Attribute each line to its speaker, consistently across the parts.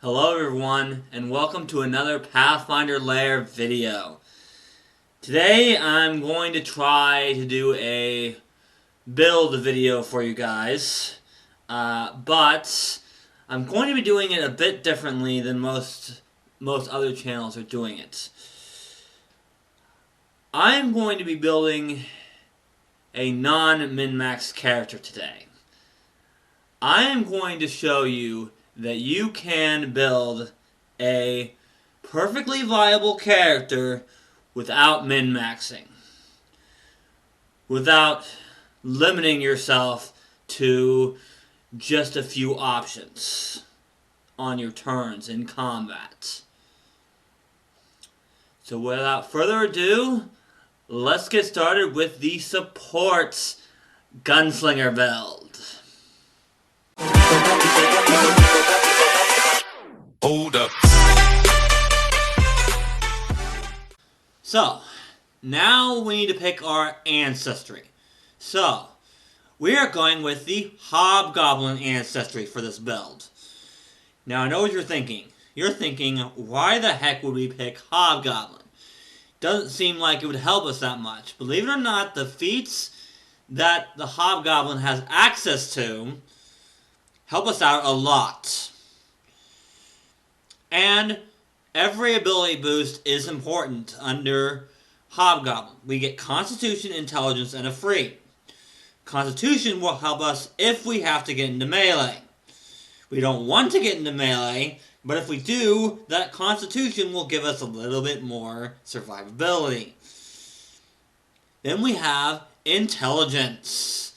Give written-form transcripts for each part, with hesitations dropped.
Speaker 1: Hello everyone, and welcome to another Pathfinder Lair video. Today I'm going to try to do a build video for you guys, but I'm going to be doing it a bit differently than most other channels are doing it. I'm going to be building a non-min-max character today. I am going to show you that you can build a perfectly viable character without min-maxing. Without limiting yourself to just a few options on your turns in combat. So without further ado, let's get started with the support Gunslinger build.
Speaker 2: Hold up.
Speaker 1: So, now we need to pick our ancestry. So, we are going with the Hobgoblin ancestry for this build. Now, I know what you're thinking. You're thinking, why the heck would we pick Hobgoblin? Doesn't seem like it would help us that much. Believe it or not, the feats that the Hobgoblin has access to help us out a lot. And every ability boost is important under Hobgoblin. We get Constitution, Intelligence, and a free. Constitution will help us if we have to get into melee. We don't want to get into melee, but if we do, that Constitution will give us a little bit more survivability. Then we have Intelligence.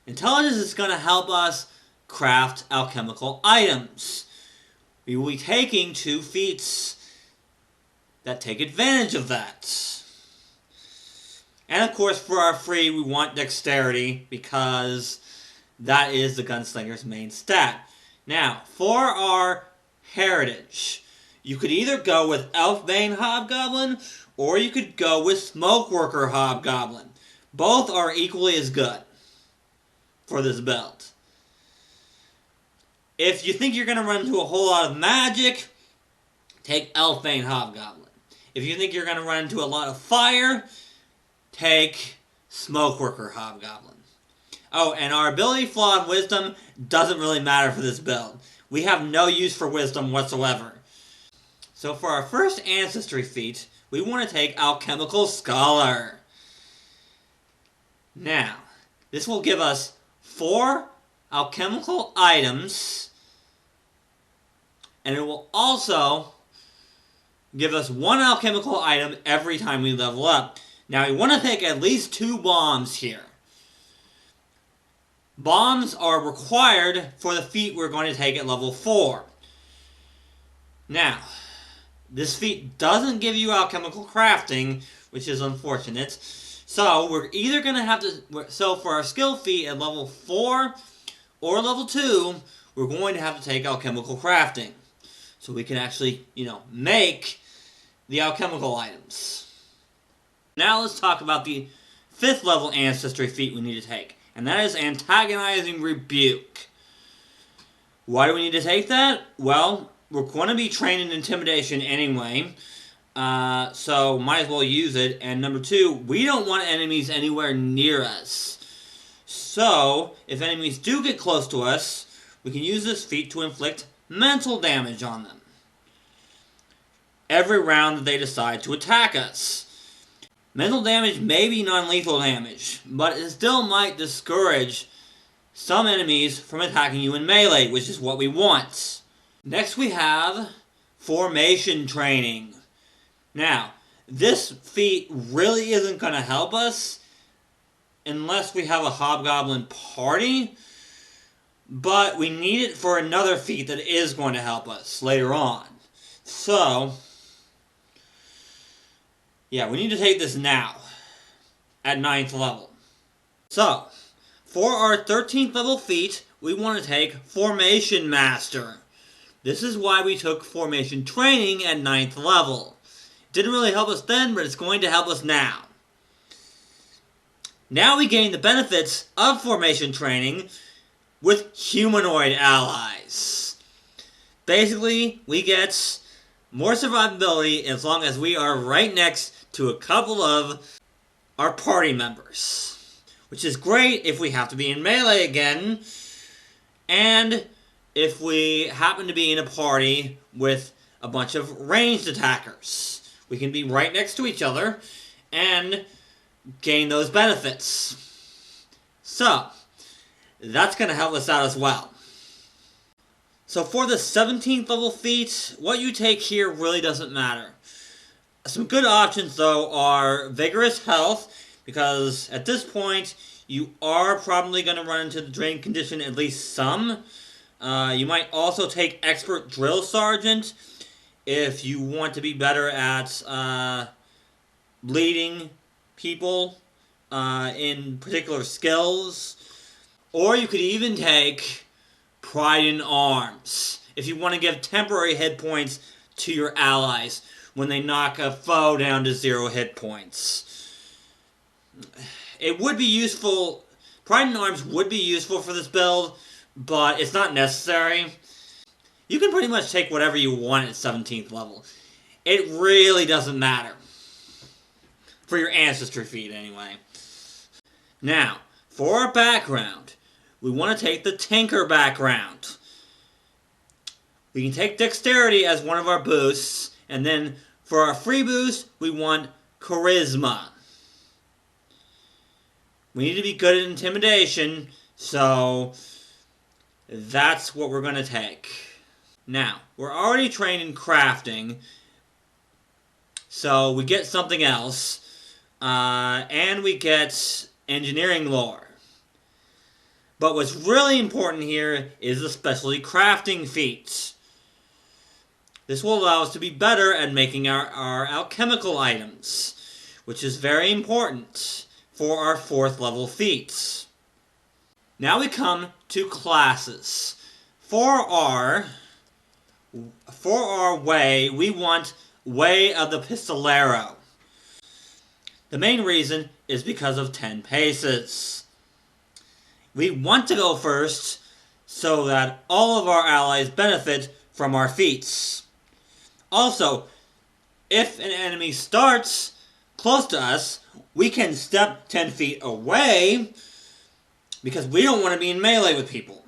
Speaker 1: Intelligence is going to help us craft alchemical items. We will be taking 2 feats that take advantage of that. And of course, for our free, we want Dexterity, because that is the Gunslinger's main stat. Now, for our Heritage, you could either go with Elfbane Hobgoblin, or you could go with Smokeworker Hobgoblin. Both are equally as good for this build. If you think you're going to run into a whole lot of magic, take Elfbane Hobgoblin. If you think you're going to run into a lot of fire, take Smokeworker Hobgoblin. Oh, and our ability flaw and wisdom doesn't really matter for this build. We have no use for wisdom whatsoever. So for our first ancestry feat, we want to take Alchemical Scholar. Now, this will give us 4 alchemical items, and it will also give us 1 alchemical item every time we level up. Now, we want to take at least 2 bombs here. Bombs are required for the feat we're going to take at level 4. Now, this feat doesn't give you alchemical crafting, which is unfortunate. So, we're either going to have to... So, for our skill feat at level 4 or level 2, we're going to have to take alchemical crafting. So we can actually, make the alchemical items. Now let's talk about the 5th level ancestry feat we need to take. And that is Antagonizing Rebuke. Why do we need to take that? Well, we're going to be trained in Intimidation anyway. So might as well use it. And number 2, we don't want enemies anywhere near us. So, if enemies do get close to us, we can use this feat to inflict mental damage on them every round that they decide to attack us. Mental damage may be non-lethal damage, but it still might discourage some enemies from attacking you in melee, which is what we want. Next we have Formation Training. Now, this feat really isn't going to help us unless we have a Hobgoblin party, but we need it for another feat that is going to help us later on. So, yeah, we need to take this now, at 9th level. So, for our 13th level feat, we want to take Formation Master. This is why we took Formation Training at 9th level. Didn't really help us then, but it's going to help us now. Now we gain the benefits of Formation Training with humanoid allies. Basically, we get more survivability as long as we are right next to a couple of our party members. Which is great if we have to be in melee again, and if we happen to be in a party with a bunch of ranged attackers. We can be right next to each other and gain those benefits. So, that's going to help us out as well. So for the 17th level feat, what you take here really doesn't matter. Some good options though are Vigorous Health, because at this point you are probably going to run into the drain condition at least some. You might also take Expert Drill Sergeant if you want to be better at bleeding people in particular skills. Or you could even take Pride in Arms if you want to give temporary hit points to your allies when they knock a foe down to 0 hit points. It would be useful. Pride in Arms would be useful for this build, but it's not necessary. You can pretty much take whatever you want at 17th level. It really doesn't matter. For your Ancestry feat, anyway. Now, for our background, we want to take the Tinker background. We can take Dexterity as one of our boosts, and then for our free boost, we want Charisma. We need to be good at Intimidation, so that's what we're going to take. Now, we're already trained in crafting, so we get something else, and we get engineering lore. But what's really important here is the specialty crafting feats. This will allow us to be better at making our alchemical items, which is very important for our 4th level feats. Now we come to classes. For our way, we want Way of the Pistolero. The main reason is because of 10 paces. We want to go first so that all of our allies benefit from our feats. Also, if an enemy starts close to us, we can step 10 feet away because we don't want to be in melee with people.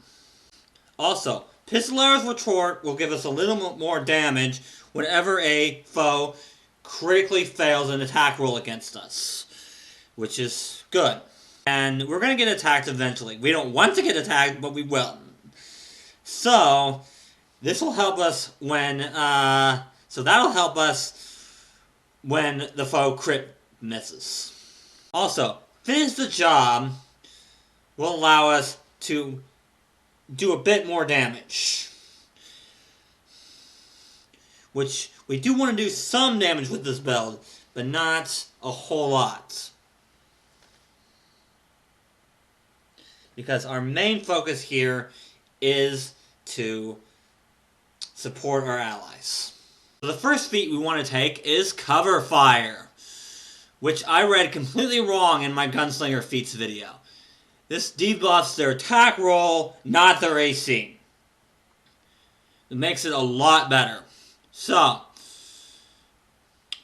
Speaker 1: Also, Pistolero's Retort will give us a little more damage whenever a foe critically fails an attack roll against us, which is good. And we're going to get attacked eventually. We don't want to get attacked, but we will. So, this will help us when, that'll help us when the foe crit misses. Also, Finish the Job will allow us to do a bit more damage. Which, we do want to do some damage with this build, but not a whole lot. Because our main focus here is to support our allies. So the first feat we want to take is Cover Fire, which I read completely wrong in my Gunslinger feats video. This debuffs their attack roll, not their AC. It makes it a lot better. So,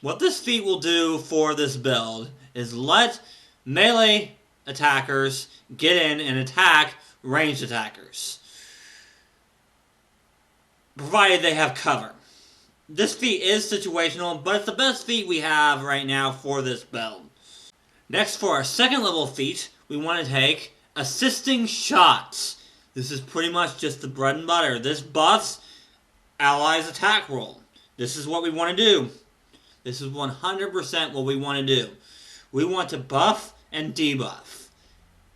Speaker 1: what this feat will do for this build is let melee attackers get in and attack ranged attackers, provided they have cover. This feat is situational, but it's the best feat we have right now for this build. Next, for our 2nd level feat, we want to take Assisting Shots. This is pretty much just the bread and butter. This buffs allies' attack roll. This is what we want to do. This is 100% what we want to do. We want to buff and debuff.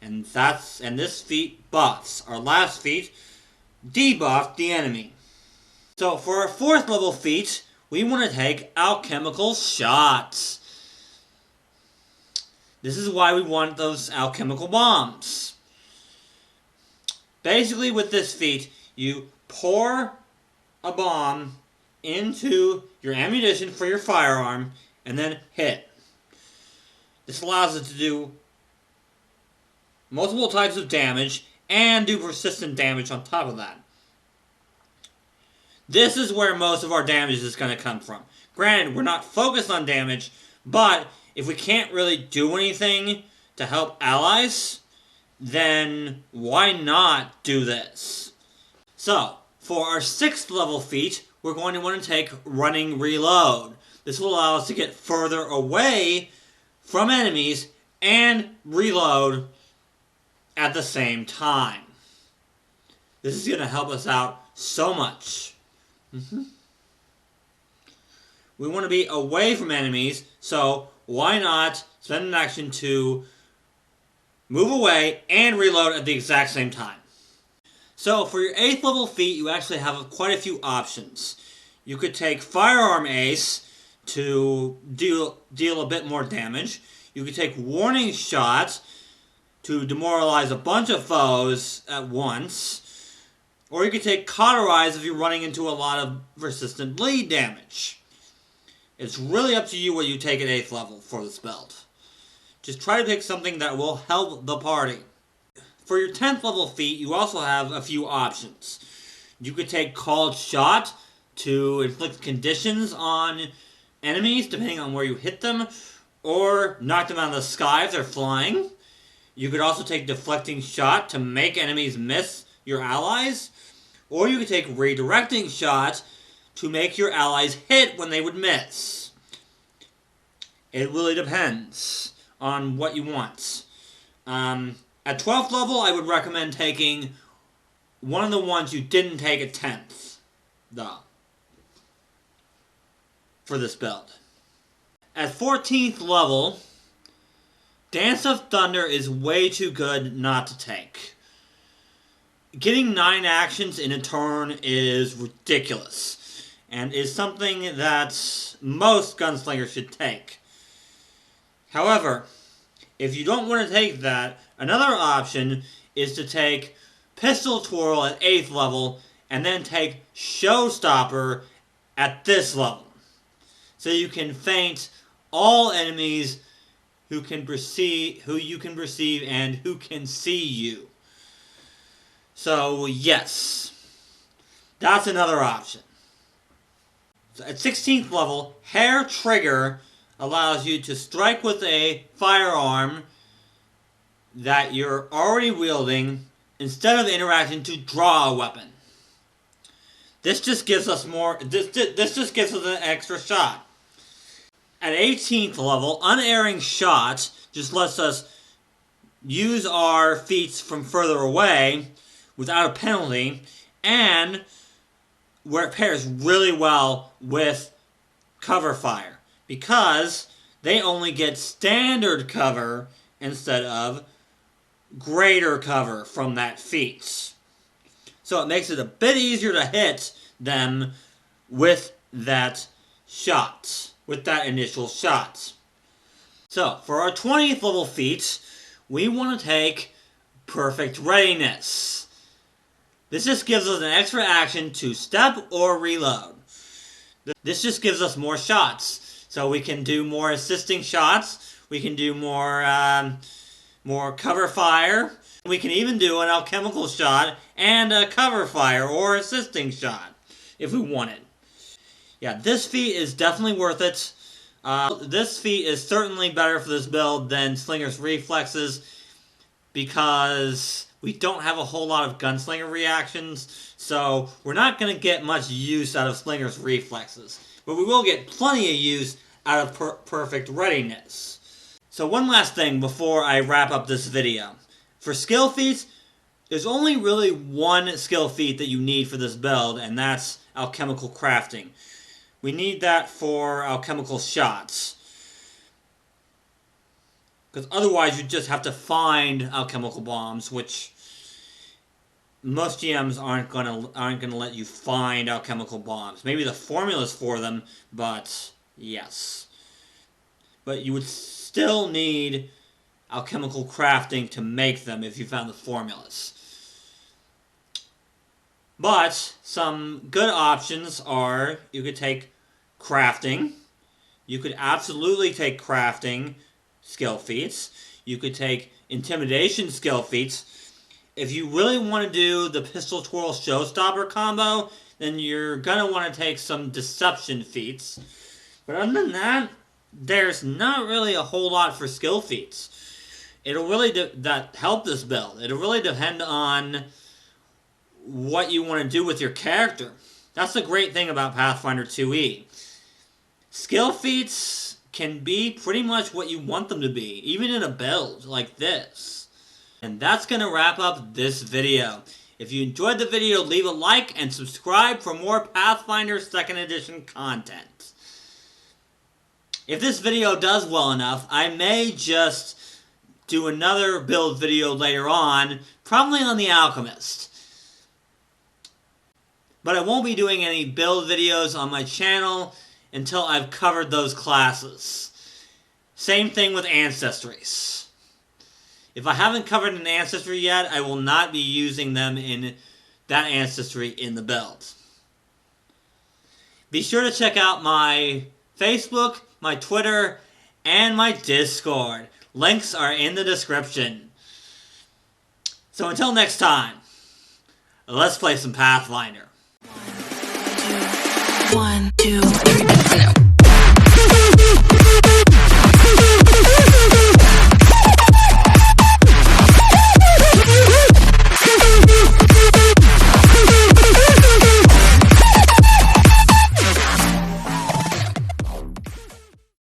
Speaker 1: And this feat buffs. Our last feat debuffed the enemy. So for our 4th level feat, we want to take Alchemical Shots. This is why we want those alchemical bombs. Basically with this feat, you pour a bomb into your ammunition for your firearm and then hit. This allows it to do multiple types of damage and do persistent damage on top of that. This is where most of our damage is going to come from. Granted, we're not focused on damage, but if we can't really do anything to help allies, then why not do this? So, for our 6th level feat, we're going to want to take Running Reload. This will allow us to get further away from enemies and reload at the same time. This is going to help us out so much. We want to be away from enemies, so why not spend an action to move away and reload at the exact same time? So for your 8th level feat, you actually have quite a few options. You could take Firearm Ace to deal a bit more damage. You could take Warning Shot to demoralize a bunch of foes at once. Or you could take Cauterize if you're running into a lot of resistant bleed damage. It's really up to you what you take at 8th level for this build. Just try to pick something that will help the party. For your 10th level feat, you also have a few options. You could take Called Shot to inflict conditions on enemies, depending on where you hit them, or knock them out of the sky if they're flying. You could also take Deflecting Shot to make enemies miss your allies, or you could take Redirecting Shot to make your allies hit when they would miss. It really depends on what you want. At 12th level, I would recommend taking one of the ones you didn't take at 10th, though, for this build. At 14th level, Dance of Thunder is way too good not to take. Getting 9 actions in a turn is ridiculous, and is something that most gunslingers should take. However, if you don't want to take that, another option is to take Pistol Twirl at 8th level, and then take Showstopper at this level. So you can feint all enemies who you can perceive and who can see you. So yes, that's another option. So at 16th level, Hair Trigger allows you to strike with a firearm that you're already wielding instead of interacting to draw a weapon. This just gives us more. This just gives us an extra shot. At 18th level, Unerring Shot just lets us use our feats from further away without a penalty, and where it pairs really well with cover fire, because they only get standard cover instead of greater cover from that feat. So it makes it a bit easier to hit them with that shot, with that initial shot. So for our 20th level feat, we want to take Perfect Readiness. This just gives us an extra action to step or reload. This just gives us more shots. So we can do more assisting shots. We can do more cover fire. We can even do an alchemical shot and a cover fire or assisting shot if we wanted. Yeah, this feat is definitely worth it. This feat is certainly better for this build than Slinger's Reflexes because we don't have a whole lot of Gunslinger reactions, so we're not going to get much use out of Slinger's Reflexes. But we will get plenty of use out of Perfect Readiness. So one last thing before I wrap up this video. For skill feats, there's only really one skill feat that you need for this build, and that's Alchemical Crafting. We need that for alchemical shots. Because otherwise you just have to find alchemical bombs, which most GMs aren't gonna let you find alchemical bombs. Maybe the formulas for them, but yes. But you would still need alchemical crafting to make them if you found the formulas. But some good options are you could take crafting. You could absolutely take crafting skill feats. You could take intimidation skill feats. If you really want to do the Pistol Twirl Showstopper combo, then you're going to want to take some deception feats. But other than that, there's not really a whole lot for skill feats. It'll really that help this build. It'll really depend on what you want to do with your character. That's the great thing about Pathfinder 2e. Skill feats can be pretty much what you want them to be, even in a build like this. And that's going to wrap up this video. If you enjoyed the video, leave a like and subscribe for more Pathfinder 2nd Edition content. If this video does well enough, I may just do another build video later on, probably on the Alchemist. But I won't be doing any build videos on my channel until I've covered those classes. Same thing with ancestries. If I haven't covered an ancestry yet, I will not be using them in that ancestry in the build. Be sure to check out my Facebook, my Twitter, and my Discord. Links are in the description. So until next time, let's play some Pathfinder. 1, 2, 1, 2.